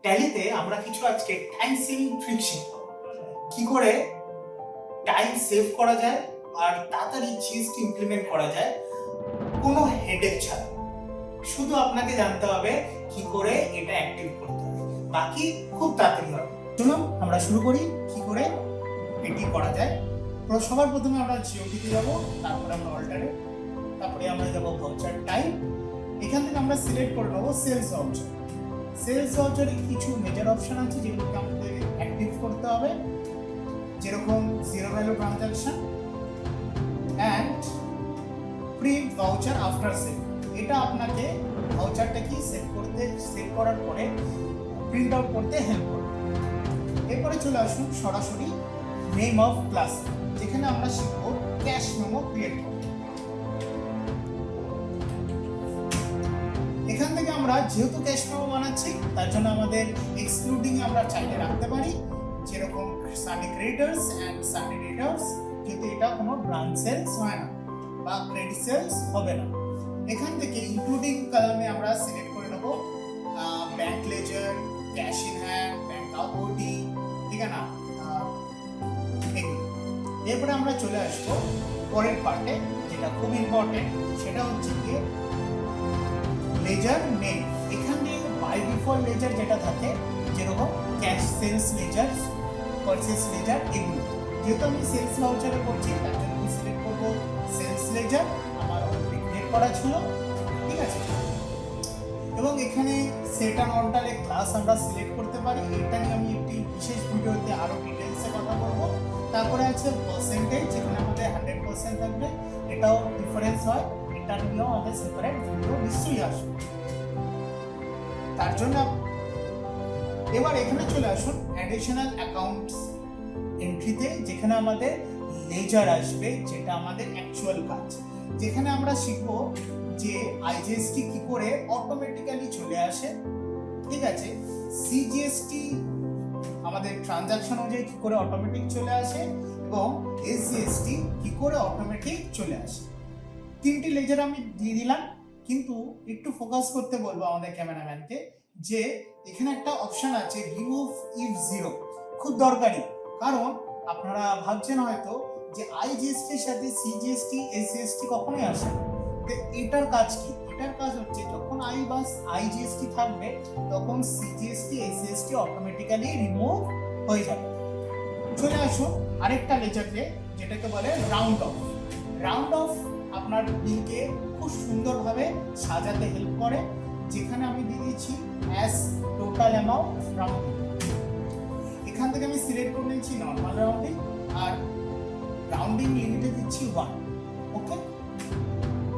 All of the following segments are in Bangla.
ট্যালিতে আমরা কিছু আজকে টাইম সেভিং ট্রিক শিখব। কি করে টাইম সেভ করা যায় আর তাড়াতাড়ি জিএসটি ইমপ্লিমেন্ট করা যায় কোনো হেডেক ছাড়া। শুধু আপনাকে জানতে হবে কি করে এটা অ্যাক্টিভ করতে হবে, বাকি খুব তাড়াতাড়ি হবে। চলুন আমরা শুরু করি কি করে এটি করা যায়। সবার প্রথমে আমরা জিওটিতে যাব, তারপরে আমরা অল্টারে, তারপরে আমরা যাব ভাউচার টাইম। এখান থেকে আমরা সিলেক্ট করে নেবো সেলস ভাউচার। সেলস ভাউচারে কিছু মেজর অপশন আছে যেগুলোকে আমাদের অ্যাক্টিভ করতে হবে, যেরকম zero value transaction and print voucher after sale. এটা আপনাকে ভাউচারটা কি সেভ করার পরে প্রিন্ট আউট করতে হেল্প করবে। এরপরে চলে আসুন সরাসরি নেম অফ ক্লাস, যেখানে আমরা শিখবো ক্যাশ মেমো ক্রিয়েট করতে। এখান থেকে আমরা যেহেতু ক্যাশ মেমো বানাচ্ছি তার জন্য আমাদের এক্সক্লুডিং আমরা চাইলে রাখতে পারি, যেরকম সানডে ক্রেডিটার্স অ্যান্ড সানডে ডেটার্স, কিন্তু এটা কোনো ব্রাঞ্চ সেলস হয় না বা ক্রেডিট সেলস হবে না। এখান থেকে ইনক্লুডিং কলামে আমরা সিলেক্ট করে নেব bank ledger, cash in hand, bank outgoing, ঠিক আছে না। এরপরে আমরা চলে আসবো পরের পার্টে, যেটা খুব ইম্পর্টেন্ট, সেটা হচ্ছে কি লেজার নেম। এখানে বাই ডিফল্ট লেজার যেটা থাকে, যেরকম cash sales ledger, purchase ledger, এগুলো। যেহেতু আমি সেলস ভাউচারে করছি তার জন্য আমি সিলেক্ট করবো সেলস লেজার, আমার অলরেডি ক্রিয়েট করা ছিল, ঠিক আছে। এবং এখানে সেট অ্যান্ড অল্টারে ক্লাস আমরা সিলেক্ট করতে পারি, এটা নিয়ে আমি একটি বিশেষ ভিডিওতে আরো ডিটেলসে কথা বলবো। তারপরে আছে পার্সেন্টেজ, যেখানে আমাদের 100% থাকবে, এটাও ডিফারেন্স হয়, এটা নিয়েও আমাদের সেপারেট ভিডিও নিশ্চয়ই আসবে। তার জন্য এবার এখানে চলে আসুন অ্যাডিশনাল অ্যাকাউন্টস এন্ট্রিতে, যেখানে আমাদের লেজার আসবে, যেটা আমাদের অ্যাকচুয়াল কাজ, যেখানে আমরা শিখবো যে আইজিএসটি কি করে অটোমেটিক্যালি চলে আসে, ঠিক আছে। সিজিএসটি আমাদের ট্রানজাকশন অনুযায়ী কি করে অটোমেটিক চলে আসে, এবং এসজিএসটি কি করে অটোমেটিক চলে আসে। তিনটি লেজার আমি দিয়ে দিলাম, কিন্তু একটু ফোকাস করতে বলবো আমাদের ক্যামেরাম্যানকে যে এখানে একটা অপশন আছে রিমুভ ইফ জিরো, খুব দরকারি। কারণ আপনারা ভাবছেন হয়তো যে আইজিএসটির সাথে সিজিএসটি এসজিএসটি কখনোই আসে না। তো এটার কাজ কি? এটার কাজ হচ্ছে যখন আইজিএসটি থাকবে তখন সিজিএসটি এসজিএসটি অটোমেটিক্যালি রিমুভ হয়ে যাবে। চলে আসুন আরেকটা লেজারে, যেটাকে বলে রাউন্ড অফ। রাউন্ড অফ আপনার বিলকে খুব সুন্দরভাবে সাজাতে হেল্প করে, যেখানে আমি দিয়ে দিচ্ছি অ্যাজ টোটাল অ্যামাউন্ট রাউন্ডিং। এখান থেকে আমি সিলেক্ট করে নিচ্ছি নর্মাল রাউন্ডিং, আর রাউন্ডিং লিমিটে দিচ্ছি 1। ওকে,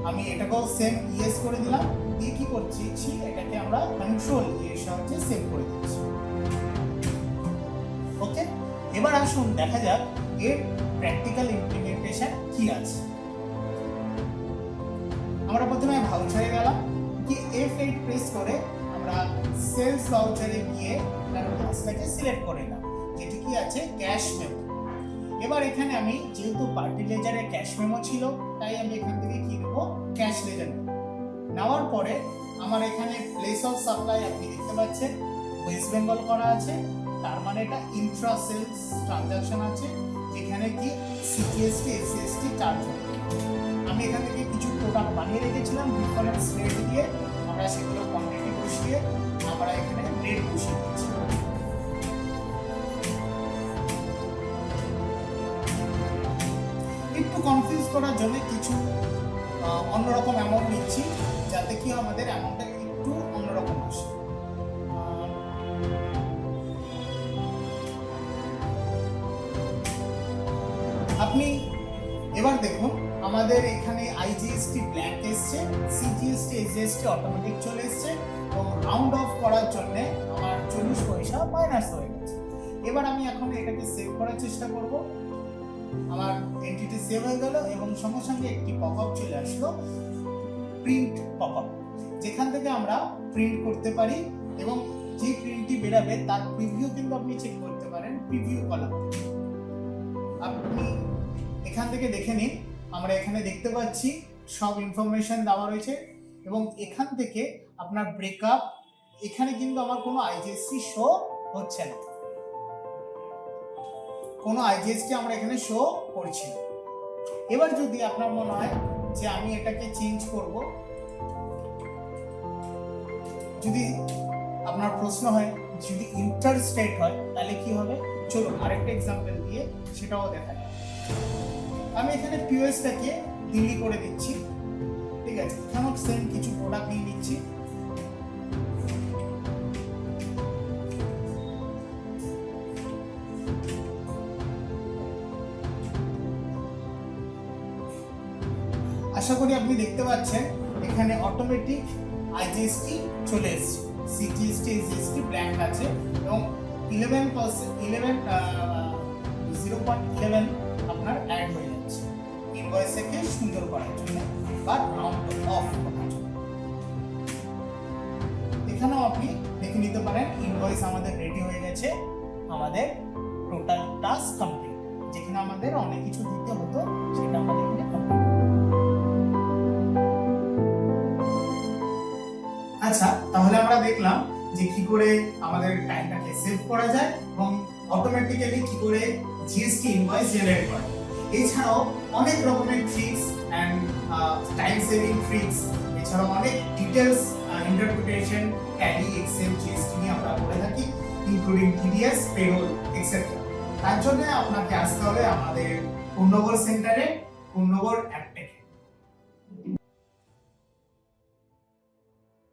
আমি এটাকেও সেম ইয়েস করে দিলাম। দিয়ে কি করছি, এটাকে আমরা কন্ট্রোল এর সাহায্যে সেভ করে দিচ্ছি। ওকে, এবার আসুন দেখা যাক এর প্র্যাকটিক্যাল ইমপ্লিমেন্টেশন কি আছে। আমরা প্রথমে ভাউচারে গেলাম, কি F8 প্রেস করে আমরা সেলস ভাউচারে গিয়ে তার ক্লাসটাকে সিলেক্ট করে নিলাম, যেটি কি আছে ক্যাশ মেমো। এবার এখানে আমি যেহেতু পার্টি লেজারে ক্যাশ মেমো ছিল, তাই আমি এখান থেকে কি নেবো, ক্যাশ লেজার নেওয়ার পরে আমার এখানে প্লেস অফ সাপ্লাই আপনি দেখতে পাচ্ছেন ওয়েস্ট বেঙ্গল করা আছে, তার মানে এটা ইন্ট্রা সেলস ট্রানজাকশন আছে, যেখানে কি সিজিএসটি এসজিএসটি চার্জ হবে। আমি এখান থেকে কিছু প্রোডাক্ট বানিয়ে রেখেছিলাম ডিফারেন্স রেট দিয়ে, আমরা সেগুলো কোয়ান্টিটি বসিয়ে আমরা এখানে রেট বসিয়ে দিচ্ছি। একটু কনফিউজ করার জন্য কিছু অন্যরকম অ্যামাউন্ট নিচ্ছি, যাতে কি আমাদের অ্যামাউন্টটা একটু অন্যরকম আসে। আপনি এবার দেখুন আমাদের এখানে আইজিএসটি ব্ল্যাঙ্ক এসছে, সিজিএসটি এসজিএসটি অটোমেটিক চলে এসছে, এবং রাউন্ড অফ করার জন্য আমার 40 পয়সা মাইনাস হয়ে গেছে। এবার আমি এখন এটাকে সেভ করার চেষ্টা করব। আমার এন্টিটি সেভ হয়ে গেল এবং সঙ্গে সঙ্গে একটি পপআপ চলে আসলো, প্রিন্ট পপআপ, যেখান থেকে আমরা প্রিন্ট করতে পারি, এবং যে প্রিন্টটি বেরাবে তার প্রিভিউ কিন্তু আপনি চেক করতে পারেন প্রিভিউ কলাম। আপনি এখান থেকে দেখে নিন, আমরা এখানে দেখতে পাচ্ছি সব ইনফরমেশন দেওয়া রয়েছে, এবং এখান থেকে আপনার ব্রেকআপ এখানে কিন্তু আমার কোনো আইজিএসটি শো হচ্ছে না, কোনো আইজিএসটি আমরা এখানে শো করছি না। এবার যদি আপনার মনে হয় যে আমি এটাকে চেঞ্জ করব, যদি আপনার প্রশ্ন হয় যদি ইন্টার স্টেট হয় তাহলে কি হবে, চলুন আরেকটা এক্সাম্পল দিয়ে সেটাও দেখা যায়। আমি এখানে পিওএসটাকে দিল্লি করে দিচ্ছি, ঠিক আছে, এখানেও সেম কিছু প্রোডাক্ট নিয়ে নিচ্ছি। আশা করি আপনি দেখতে পাচ্ছেন এখানে অটোমেটিক আইজিএসটি চলে এসেছে, সিজিএসটি এসজিএসটি ব্ল্যাঙ্ক আছে এবং 0.11 আপনার অ্যাড হয়ে যাচ্ছে ইনভয়েসকে সুন্দর করার জন্য বা রাউন্ড অফ করার জন্য। এখানেও আপনি দেখে নিতে পারেন ইনভয়েস আমাদের রেডি হয়ে গেছে, আমাদের টোটাল টাস্ক কমপ্লিট। যেখানে আমাদের অনেক কিছু দিতে হতো সেটা আমাদের এখানে কমপ্লিট। আচ্ছা, তাহলে আমরা দেখলাম যে কি করে আমাদের টাইমটাকে সেভ করা যায় এবং অটোমেটিক্যালি কি করে জিএসটি ইনভয়েস জেনারেট করা যায়। এছাড়াও অনেক রকমের tricks and time saving tricks, এছাড়াও অনেক details interpretation Tally Excel GST নিয়ে আমরা করে থাকি, ইনক্লুডিং টিডিএস পেরোল এক্সেট্রা। তার জন্য আপনাকে আসতে হবে আমাদের কুন্নগর সেন্টারে, কুন্নগর অ্যাপটেক।